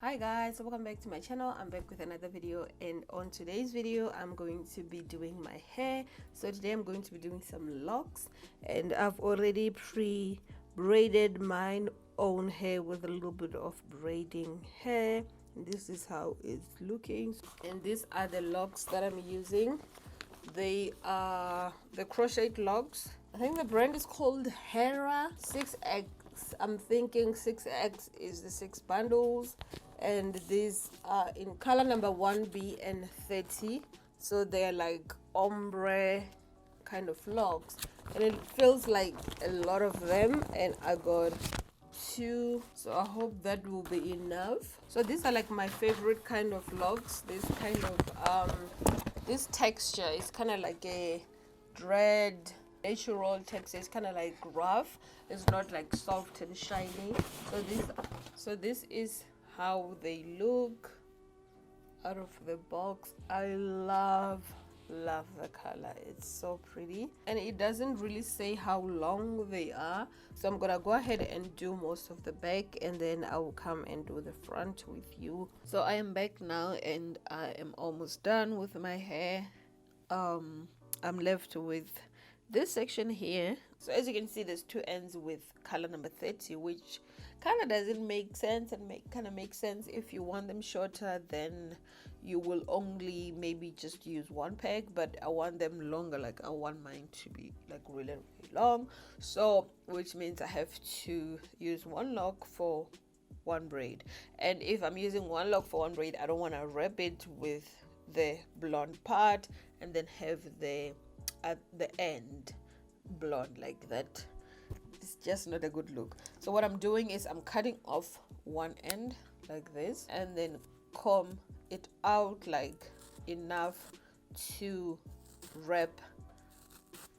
Hi guys, welcome back to my channel. I'm back with another video, and on today's video I'm going to be doing my hair. So today I'm going to be doing some locks, and I've already pre-braided my own hair with a little bit of braiding hair, and this is how it's looking. And these are the locks that I'm using. They are the crochet locks. I think the brand is called Hera 6X. I'm thinking 6X is the 6 bundles, and these are in color number 1B and 30. So they're like ombre kind of locks, and it feels like a lot of them, and I got 2, so I hope that will be enough. So these are like my favorite kind of locks. This kind of this texture is kind of like a dread natural texture. It's kind of like rough. It's not like soft and shiny. So this is how they look out of the box. I love the color. It's so pretty, and it doesn't really say how long they are, so I'm gonna go ahead and do most of the back, and then I will come and do the front with you. So I am back now, and I am almost done with my hair. I'm left with this section here. So as you can see, there's 2 ends with color number 30, which kind of doesn't make sense, and kind of makes sense if you want them shorter, then you will only maybe just use 1 peg, but I want them longer. Like I want mine to be like really long, so which means I have to use 1 lock for 1 braid. And if I'm using 1 lock for 1 braid, I don't want to wrap it with the blonde part and then have the at the end blonde like that. It's just not a good look. So what I'm doing is I'm cutting off 1 end like this, and then comb it out like enough to wrap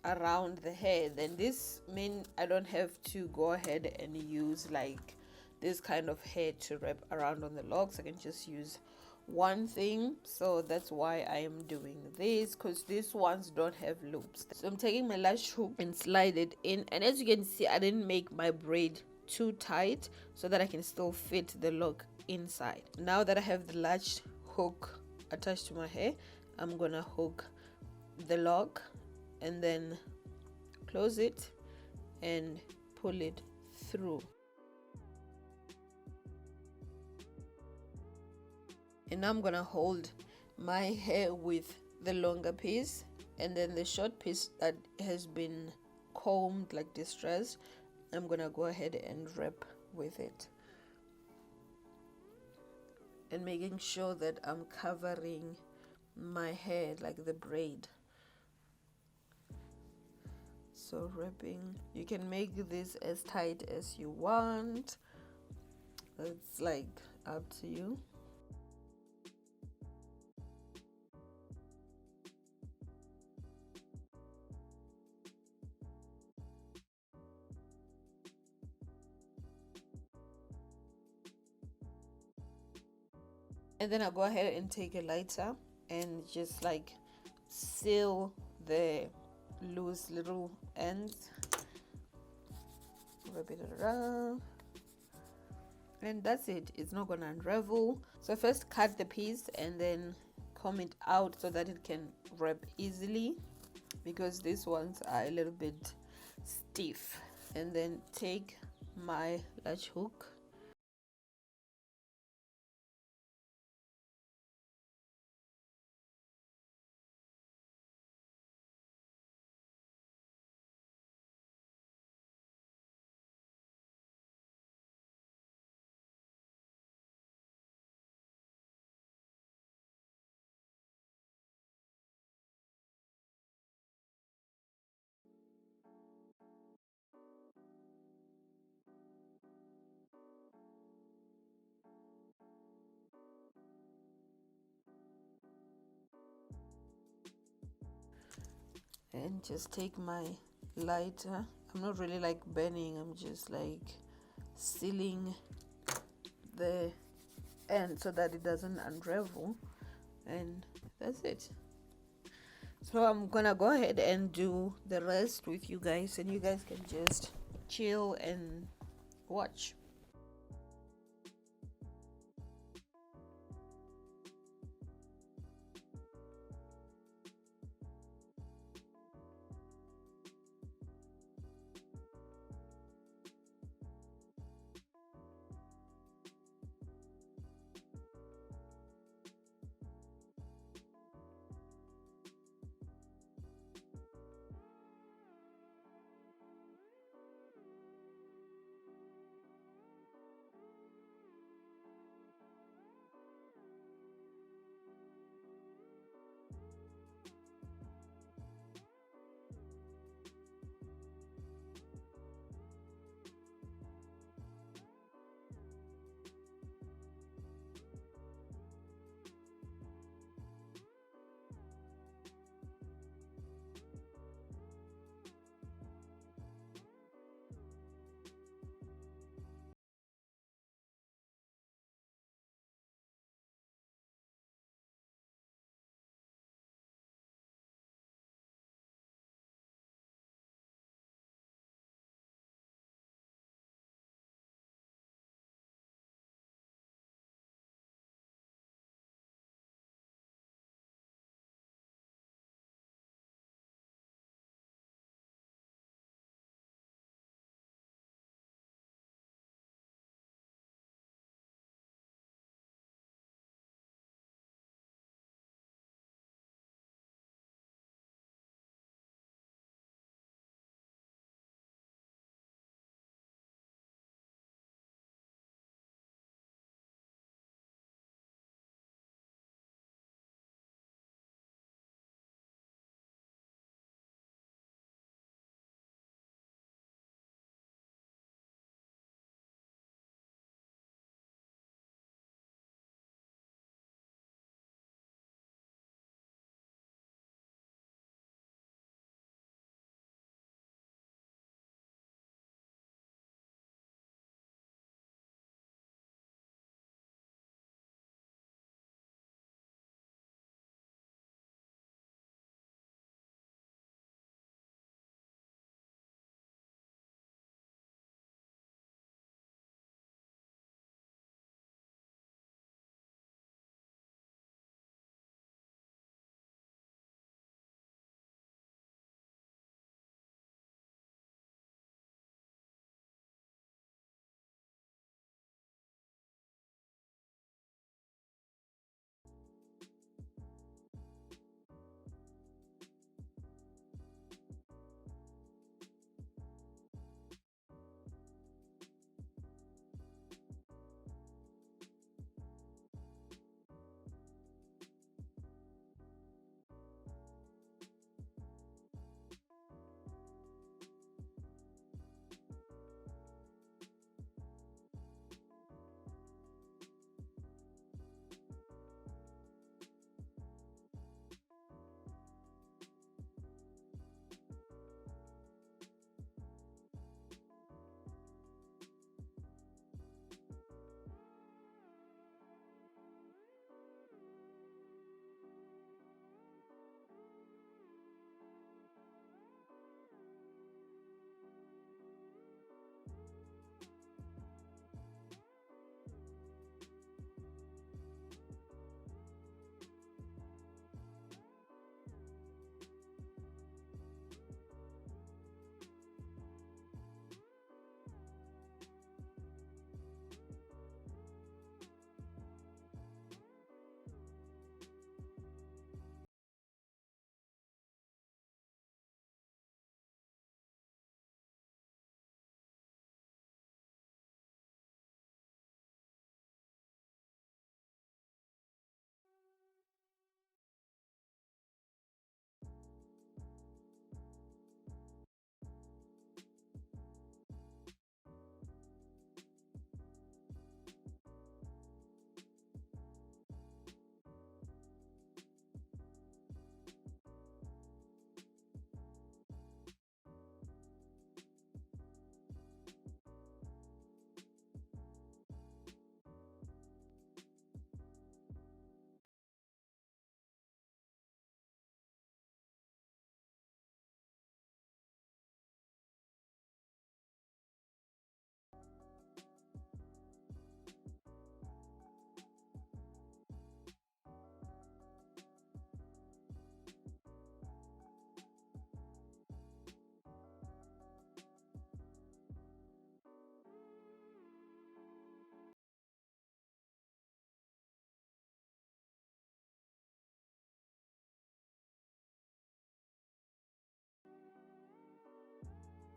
around the hair. Then this means I don't have to go ahead and use like this kind of hair to wrap around on the locks. I can just use one thing. So that's why I am doing this, because these ones don't have loops. So I'm taking my lash hook and slide it in, and as you can see, I didn't make my braid too tight so that I can still fit the lock inside. Now that I have the lash hook attached to my hair, I'm gonna hook the lock and then close it and pull it through. And now I'm gonna hold my hair with the longer piece, and then the short piece that has been combed like distressed, I'm gonna go ahead and wrap with it, and making sure that I'm covering my hair like the braid. So wrapping, you can make this as tight as you want. It's like up to you. And then I'll go ahead and take a lighter and just like seal the loose little ends, wrap it around, and that's it. It's not gonna unravel. So first cut the piece and then comb it out so that it can wrap easily, because these ones are a little bit stiff. And then take my lash hook and just take my lighter. I'm not really like burning, I'm just like sealing the end so that it doesn't unravel, and that's it. So I'm gonna go ahead and do the rest with you guys, and you guys can just chill and watch.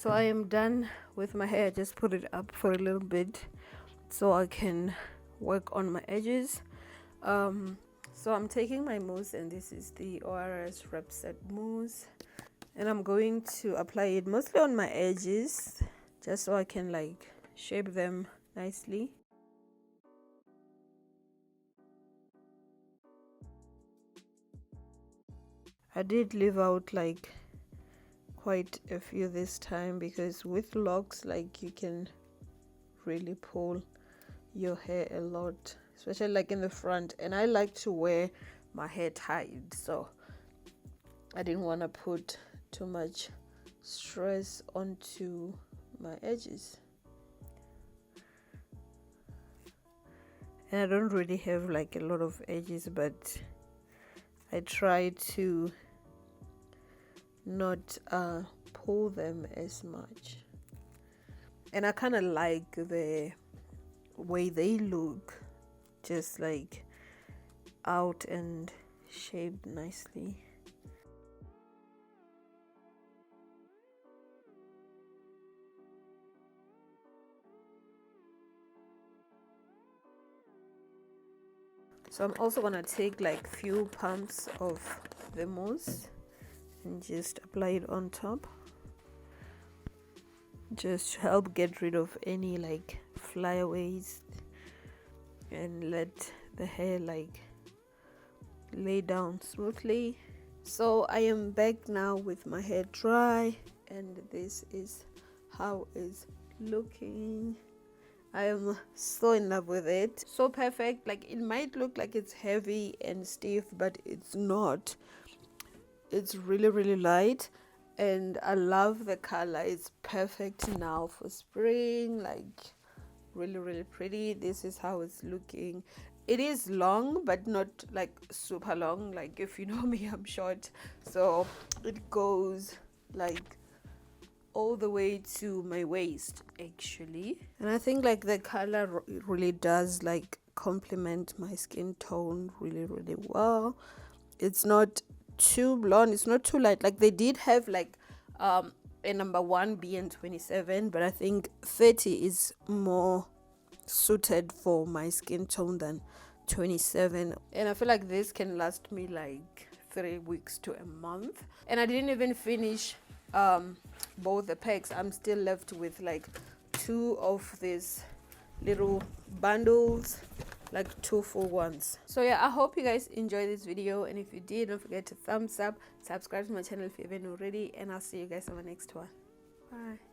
So I am done with my hair. I just put it up for a little bit so I can work on my edges. So I'm taking my mousse, and this is the ORS Wrap Set Mousse, and I'm going to apply it mostly on my edges just so I can like shape them nicely. I did leave out like quite a few this time, because with locks, like, you can really pull your hair a lot, especially like in the front, and I like to wear my hair tied, so I didn't want to put too much stress onto my edges. And I don't really have like a lot of edges, but I try to not pull them as much, and I kind of like the way they look, just like out and shaped nicely. So I'm also gonna take like few pumps of the mousse and just apply it on top, just to help get rid of any like flyaways and let the hair like lay down smoothly. So I am back now with my hair dry, and this is how it's looking. I am so in love with it. So perfect. Like, it might look like it's heavy and stiff, but it's not. It's really, really light, and I love the color. It's perfect now for spring. Like, really, really pretty. This is how it's looking. It is long, but not like super long. Like, if you know me, I'm short, so it goes like all the way to my waist actually. And I think like the color really does like complement my skin tone really, really well. It's not too blonde, it's not too light. Like, they did have like a number 1B and 27, but I think 30 is more suited for my skin tone than 27, and I feel like this can last me like 3 weeks to a month. And I didn't even finish both the packs. I'm still left with like 2 of these little bundles, like 2 full ones. So yeah, I hope you guys enjoyed this video, and if you did, don't forget to thumbs up, subscribe to my channel if you haven't already, and I'll see you guys on the next one. Bye.